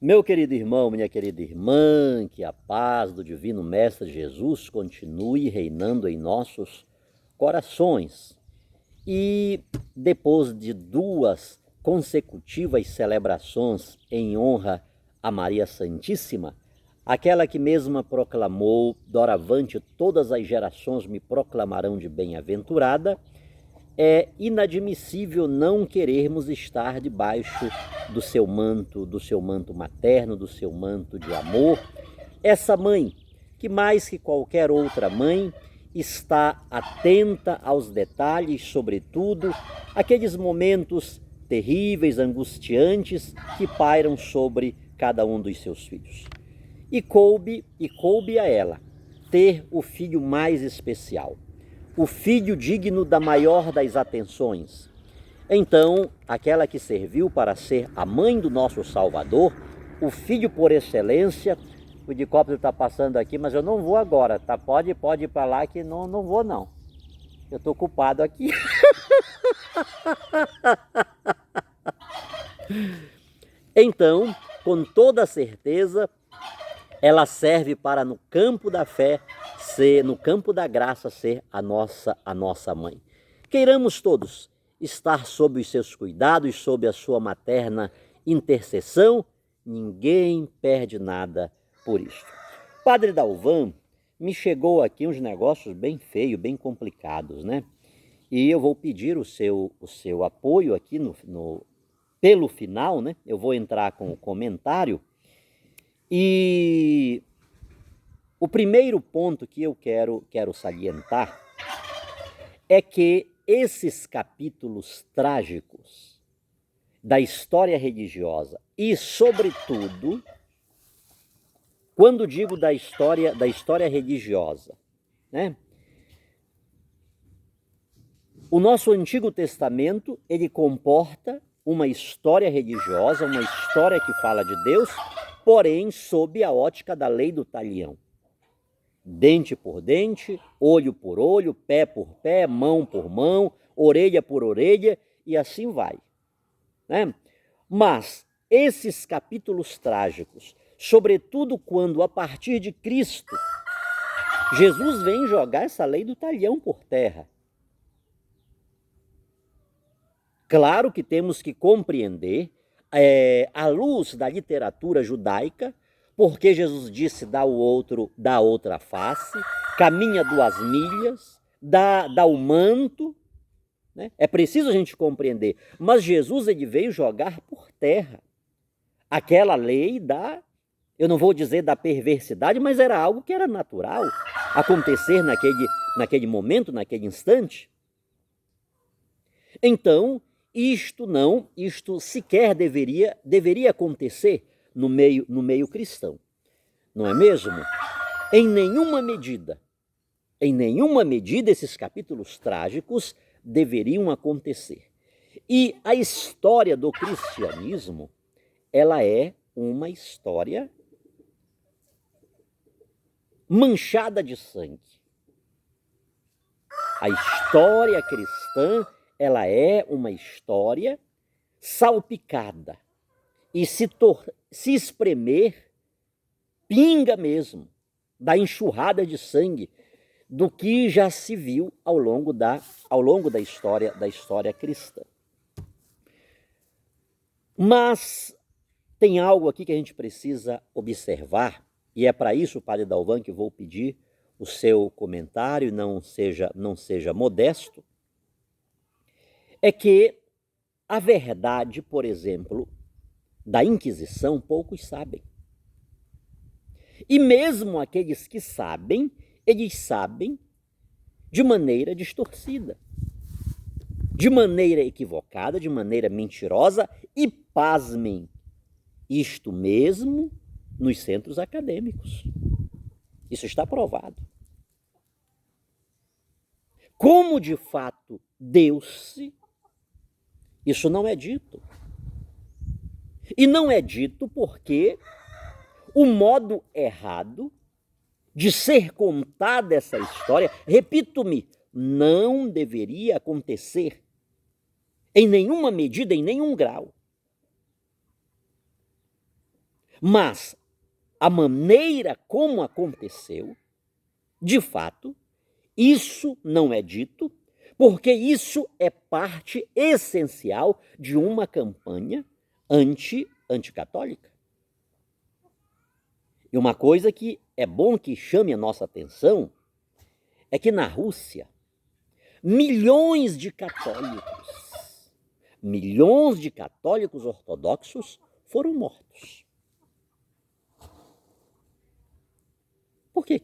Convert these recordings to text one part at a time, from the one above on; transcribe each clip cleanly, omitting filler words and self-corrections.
Meu querido irmão, minha querida irmã, que a paz do Divino Mestre Jesus continue reinando em nossos corações. E depois de duas consecutivas celebrações em honra a Maria Santíssima, aquela que mesma proclamou, doravante todas as gerações me proclamarão de bem-aventurada, é inadmissível não querermos estar debaixo do seu manto materno, do seu manto de amor. Essa mãe, que mais que qualquer outra mãe, está atenta aos detalhes, sobretudo aqueles momentos terríveis, angustiantes que pairam sobre cada um dos seus filhos. E coube a ela ter o filho mais especial, o filho digno da maior das atenções. Então, aquela que serviu para ser a mãe do nosso Salvador, o filho por excelência. O helicóptero está passando aqui, mas eu não vou agora, tá? Pode ir para lá que não vou não. Eu estou ocupado aqui. Então, com toda certeza, ela serve para no campo da fé ser, no campo da graça ser a nossa mãe. Queiramos todos estar sob os seus cuidados, sob a sua materna intercessão. Ninguém perde nada por isso. Padre Dalvan, me chegou aqui uns negócios bem feios, bem complicados, né? E eu vou pedir o seu apoio aqui pelo final, né? Eu vou entrar com o comentário. E o primeiro ponto que eu quero salientar é que esses capítulos trágicos da história religiosa e, sobretudo, quando digo da história religiosa, né? O nosso Antigo Testamento, ele comporta uma história religiosa, uma história que fala de Deus, porém sob a ótica da lei do talião. Dente por dente, olho por olho, pé por pé, mão por mão, orelha por orelha, e assim vai, né? Mas esses capítulos trágicos, sobretudo quando a partir de Cristo, Jesus vem jogar essa lei do talião por terra. Claro que temos que compreender, à luz da literatura judaica, porque Jesus disse dá outra face, caminha 2 milhas, dá o manto, né? É preciso a gente compreender. Mas Jesus, ele veio jogar por terra aquela lei eu não vou dizer da perversidade, mas era algo que era natural acontecer naquele momento, naquele instante. Então, isto sequer deveria acontecer no meio cristão, não é mesmo? Em nenhuma medida, esses capítulos trágicos deveriam acontecer. E a história do cristianismo, ela é uma história manchada de sangue. A história cristã, ela é uma história salpicada. E se espremer, pinga mesmo da enxurrada de sangue do que já se viu ao longo da história cristã. Mas tem algo aqui que a gente precisa observar, e é para isso, Padre Dalvan, que vou pedir o seu comentário, não seja modesto, é que a verdade, por exemplo, da Inquisição, poucos sabem. E mesmo aqueles que sabem, eles sabem de maneira distorcida, de maneira equivocada, de maneira mentirosa e, pasmem, isto mesmo nos centros acadêmicos. Isso está provado. Como de fato deu-se, isso não é dito. E não é dito porque o modo errado de ser contada essa história, repito-me, não deveria acontecer em nenhuma medida, em nenhum grau. Mas a maneira como aconteceu, de fato, isso não é dito, porque isso é parte essencial de uma campanha anticatólica. E uma coisa que é bom que chame a nossa atenção é que na Rússia, milhões de católicos ortodoxos foram mortos. Por que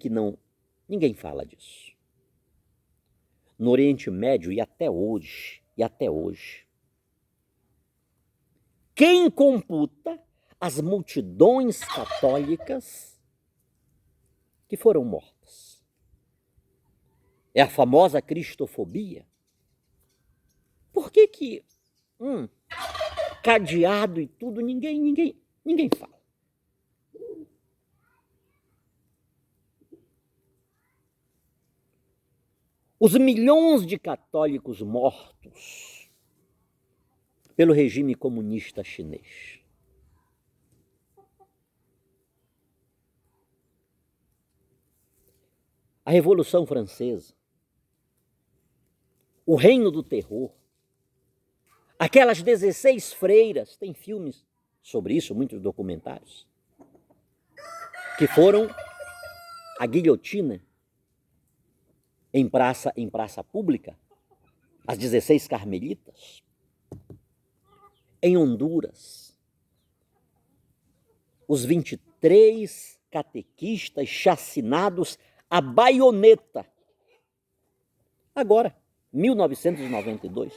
ninguém fala disso? No Oriente Médio e até hoje, quem computa as multidões católicas que foram mortas? É a famosa cristofobia. Por que cadeado e tudo, ninguém fala? Os milhões de católicos mortos pelo regime comunista chinês. A Revolução Francesa, o Reino do Terror, aquelas 16 freiras, tem filmes sobre isso, muitos documentários, que foram à guilhotina em praça pública, as 16 carmelitas. Em Honduras, os 23 catequistas chacinados à baioneta. Agora, 1992.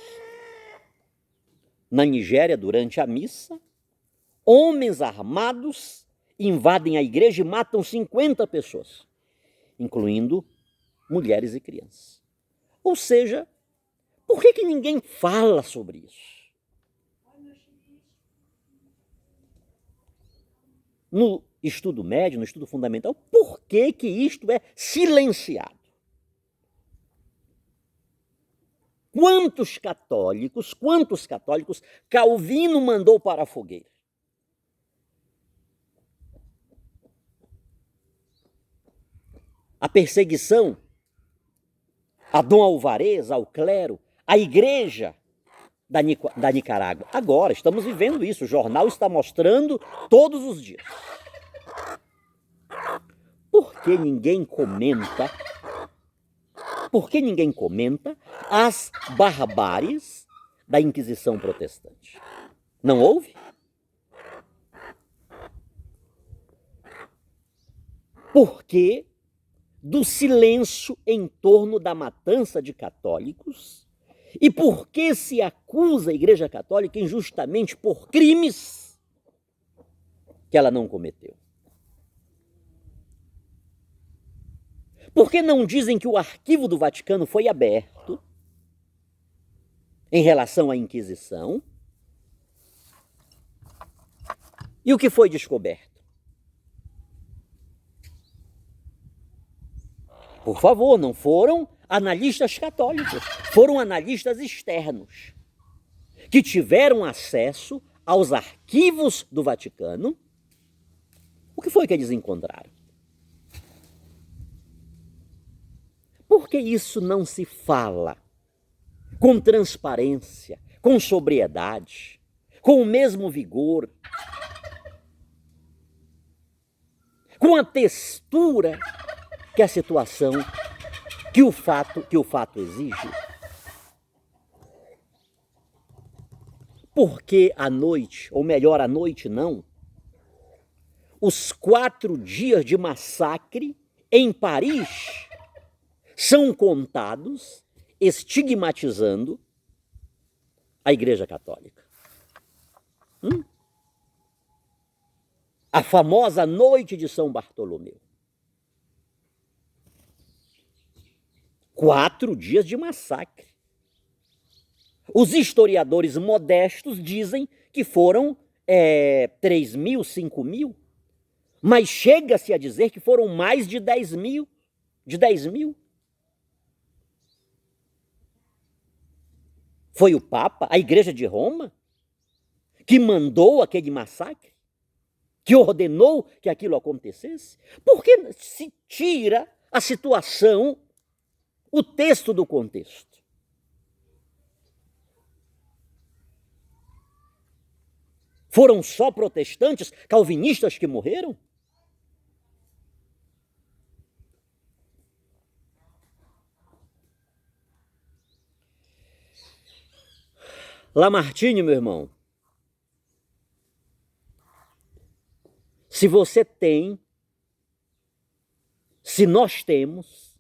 Na Nigéria, durante a missa, homens armados invadem a igreja e matam 50 pessoas, incluindo mulheres e crianças. Ou seja, por que ninguém fala sobre isso? No estudo médio, no estudo fundamental, por que isto é silenciado? Quantos católicos Calvino mandou para a fogueira? A perseguição a Dom Alvarez, ao clero, à igreja da Nicarágua. Agora, estamos vivendo isso, o jornal está mostrando todos os dias. Por que ninguém comenta? As barbáries da Inquisição protestante? Não houve? Por que do silêncio em torno da matança de católicos? E por que se acusa a Igreja Católica injustamente por crimes que ela não cometeu? Por que não dizem que o arquivo do Vaticano foi aberto em relação à Inquisição? E o que foi descoberto? Por favor, não foram analistas católicos, foram analistas externos, que tiveram acesso aos arquivos do Vaticano. O que foi que eles encontraram? Por que isso não se fala com transparência, com sobriedade, com o mesmo vigor, com a textura que a situação, que o fato exige? Porque à noite, ou melhor, à noite não, os 4 dias de massacre em Paris são contados estigmatizando a Igreja Católica. A famosa noite de São Bartolomeu. 4 dias de massacre. Os historiadores modestos dizem que foram 3 mil, 5 mil, mas chega-se a dizer que foram mais de 10 mil. Foi o Papa, a Igreja de Roma, que mandou aquele massacre? que ordenou que aquilo acontecesse? Por que se tira a situação, o texto do contexto? Foram só protestantes, calvinistas que morreram? Lamartine, meu irmão, se você tem, se nós temos,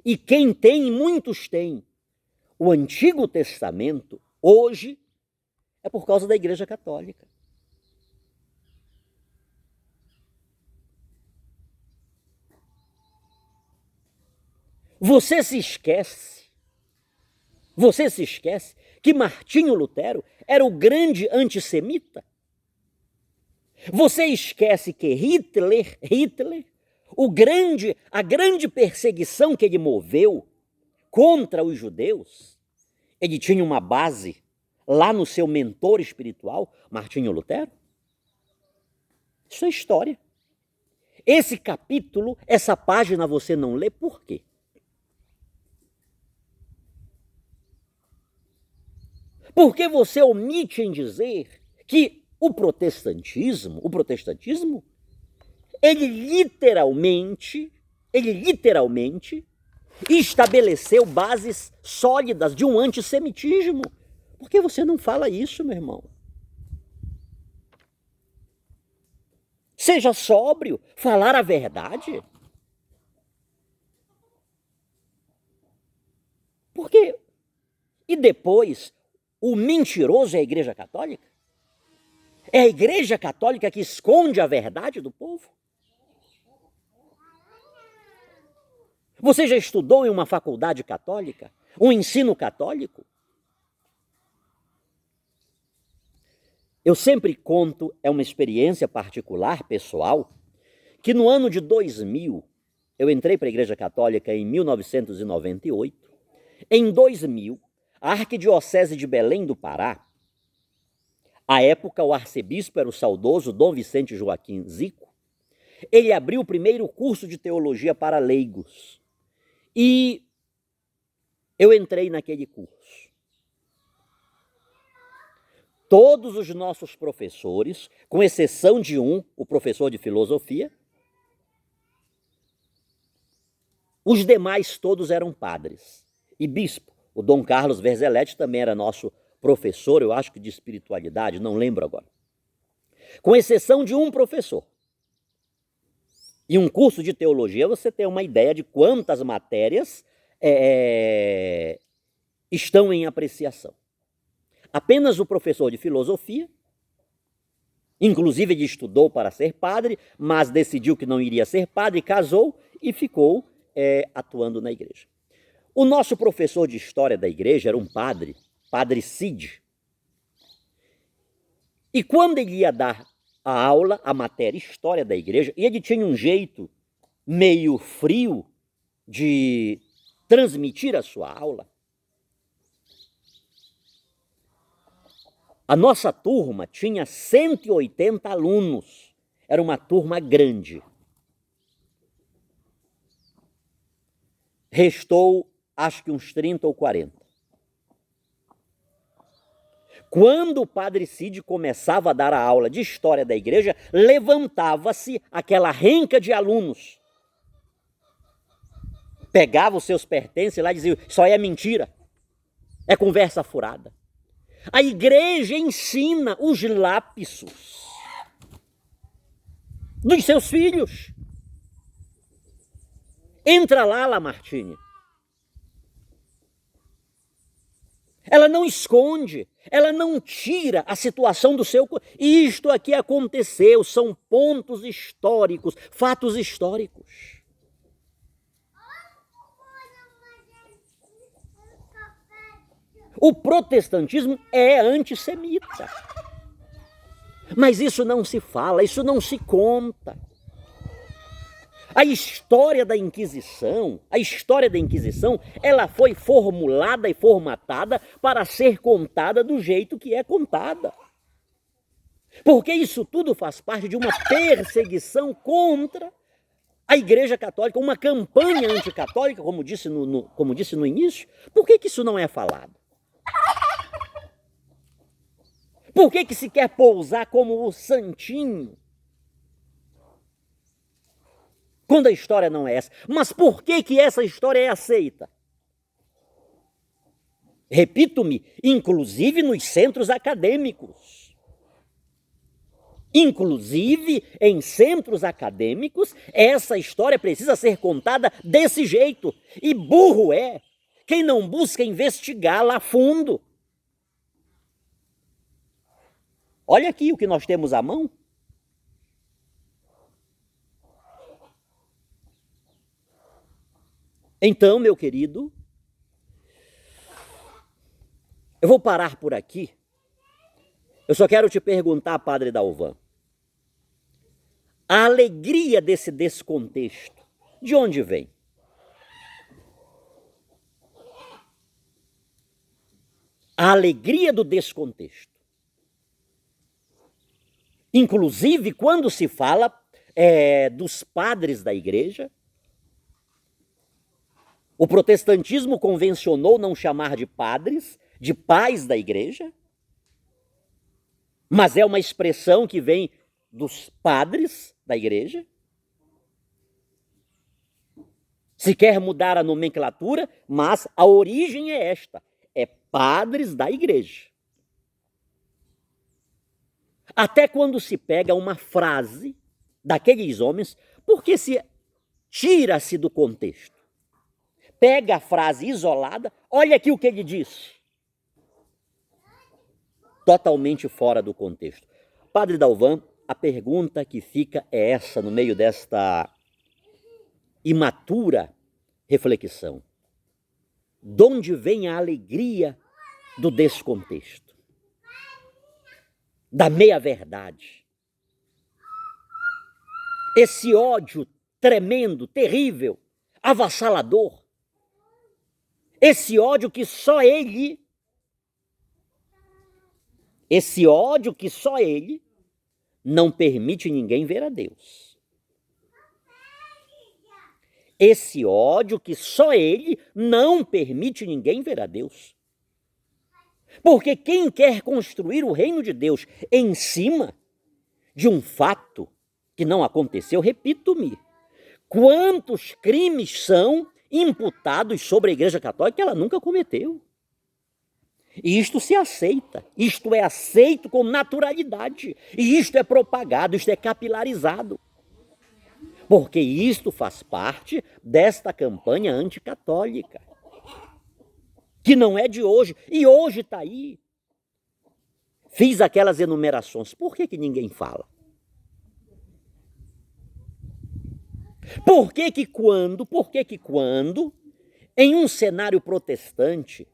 e quem tem, muitos têm, o Antigo Testamento, hoje, é por causa da Igreja Católica. Você se esquece que Martinho Lutero era o grande antissemita? Você esquece que Hitler, a grande perseguição que ele moveu contra os judeus, ele tinha uma base lá no seu mentor espiritual, Martinho Lutero? Isso é história. Esse capítulo, essa página você não lê, por quê? Porque você omite em dizer que o protestantismo, ele literalmente estabeleceu bases sólidas de um antissemitismo. Por que você não fala isso, meu irmão? Seja sóbrio, falar a verdade. Porque, e depois, o mentiroso é a Igreja Católica? É a Igreja Católica que esconde a verdade do povo? Você já estudou em uma faculdade católica? Um ensino católico? Eu sempre conto, é uma experiência particular, pessoal, que no ano de 2000, eu entrei para a Igreja Católica em 1998. Em 2000, a Arquidiocese de Belém do Pará, à época o arcebispo era o saudoso Dom Vicente Joaquim Zico, ele abriu o primeiro curso de teologia para leigos. E eu entrei naquele curso. Todos os nossos professores, com exceção de um, o professor de filosofia, os demais todos eram padres e bispo. O Dom Carlos Verzeletti também era nosso professor, eu acho que de espiritualidade, não lembro agora. Com exceção de um professor. E um curso de teologia, você tem uma ideia de quantas matérias estão em apreciação. Apenas o professor de filosofia, inclusive ele estudou para ser padre, mas decidiu que não iria ser padre, casou e ficou atuando na igreja. O nosso professor de história da igreja era um padre, Padre Cid. E quando ele ia dar a aula, a matéria história da igreja, e ele tinha um jeito meio frio de transmitir a sua aula. A nossa turma tinha 180 alunos, era uma turma grande. Restou, acho que uns 30 ou 40. Quando o Padre Cid começava a dar a aula de história da igreja, levantava-se aquela renca de alunos. Pegava os seus pertences lá e dizia, isso aí é mentira, é conversa furada. A igreja ensina os lapsos dos seus filhos. Entra lá, Lamartine. Ela não esconde, ela não tira a situação do seu... Isto aqui aconteceu, são pontos históricos, fatos históricos. O protestantismo é antissemita. Mas isso não se fala, isso não se conta. A história da Inquisição, ela foi formulada e formatada para ser contada do jeito que é contada. Porque isso tudo faz parte de uma perseguição contra a Igreja Católica, uma campanha anticatólica, como disse no início. Por que isso não é falado? Por que se quer pousar como o santinho? Quando a história não é essa. Mas por que essa história é aceita? Repito-me, inclusive nos centros acadêmicos. Inclusive em centros acadêmicos, essa história precisa ser contada desse jeito. E burro é quem não busca investigá-la a fundo. Olha aqui o que nós temos à mão. Então, meu querido, eu vou parar por aqui. Eu só quero te perguntar, Padre Dalvan, a alegria desse descontexto, de onde vem? A alegria do descontexto. Inclusive, quando se fala dos padres da igreja, o protestantismo convencionou não chamar de padres, de pais da igreja, mas é uma expressão que vem dos padres da igreja. Se quer mudar a nomenclatura, mas a origem é esta, é padres da igreja. Até quando se pega uma frase daqueles homens, porque se tira-se do contexto. Pega a frase isolada, olha aqui o que ele disse. Totalmente fora do contexto. Padre Dalvan, a pergunta que fica é essa, no meio desta imatura reflexão. De onde vem a alegria do descontexto? Da meia-verdade? Esse ódio tremendo, terrível, avassalador. Esse ódio que só ele não permite ninguém ver a Deus. Esse ódio que só ele não permite ninguém ver a Deus. Porque quem quer construir o reino de Deus em cima de um fato que não aconteceu, repito-me, quantos crimes são imputados sobre a Igreja Católica que ela nunca cometeu? E isto se aceita, isto é aceito com naturalidade, e isto é propagado, isto é capilarizado. Porque isto faz parte desta campanha anticatólica, que não é de hoje, e hoje está aí. Fiz aquelas enumerações, por que ninguém fala? Por que quando, em um cenário protestante,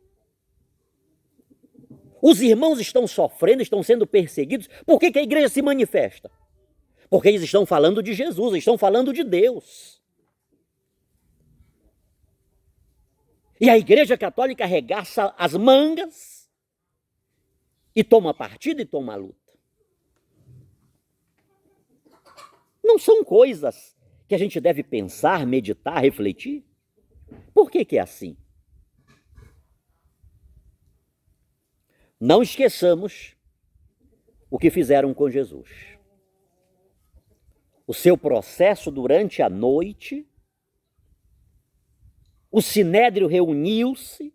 os irmãos estão sofrendo, estão sendo perseguidos, por que a igreja se manifesta? Porque eles estão falando de Jesus, eles estão falando de Deus. E a Igreja Católica arregaça as mangas e toma partido e toma luta. Não são coisas que a gente deve pensar, meditar, refletir? Por que é assim? Não esqueçamos o que fizeram com Jesus. O seu processo durante a noite, o sinédrio reuniu-se,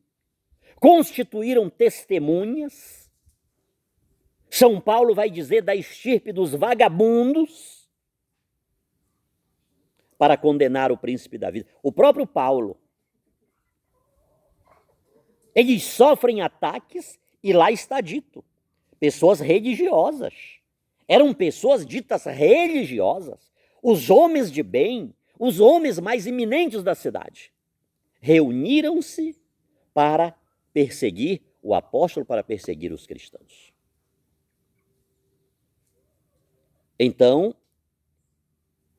constituíram testemunhas. São Paulo vai dizer da estirpe dos vagabundos para condenar o príncipe da vida. O próprio Paulo. Eles sofrem ataques e lá está dito. Pessoas religiosas. Eram pessoas ditas religiosas. Os homens de bem, os homens mais eminentes da cidade, reuniram-se para perseguir o apóstolo, para perseguir os cristãos. Então,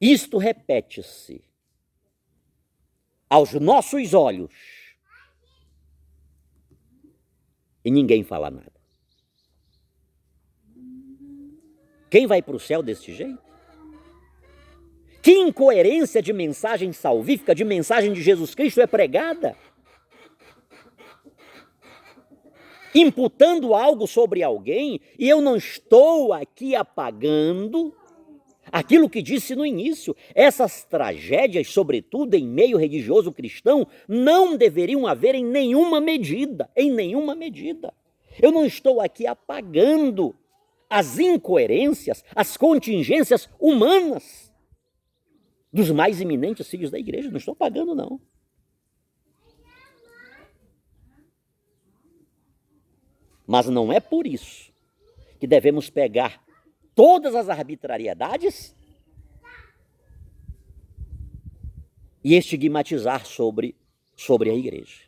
isto repete-se aos nossos olhos e ninguém fala nada. Quem vai para o céu desse jeito? Que incoerência de mensagem salvífica, de mensagem de Jesus Cristo é pregada? Imputando algo sobre alguém, e eu não estou aqui apagando aquilo que disse no início. Essas tragédias, sobretudo em meio religioso cristão, não deveriam haver em nenhuma medida, Eu não estou aqui apagando as incoerências, as contingências humanas dos mais eminentes filhos da igreja, não estou apagando, não. Mas não é por isso que devemos pegar todas as arbitrariedades e estigmatizar sobre a igreja.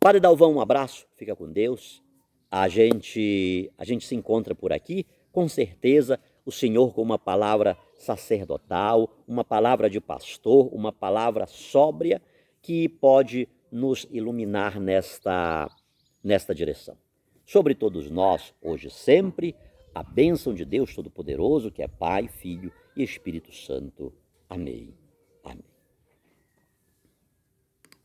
Padre Dalvão, um abraço, fica com Deus. A gente se encontra por aqui, com certeza o Senhor com uma palavra sacerdotal, uma palavra de pastor, uma palavra sóbria que pode nos iluminar nesta direção. Sobre todos nós, hoje e sempre, a bênção de Deus Todo-Poderoso, que é Pai, Filho e Espírito Santo. Amém. Amém.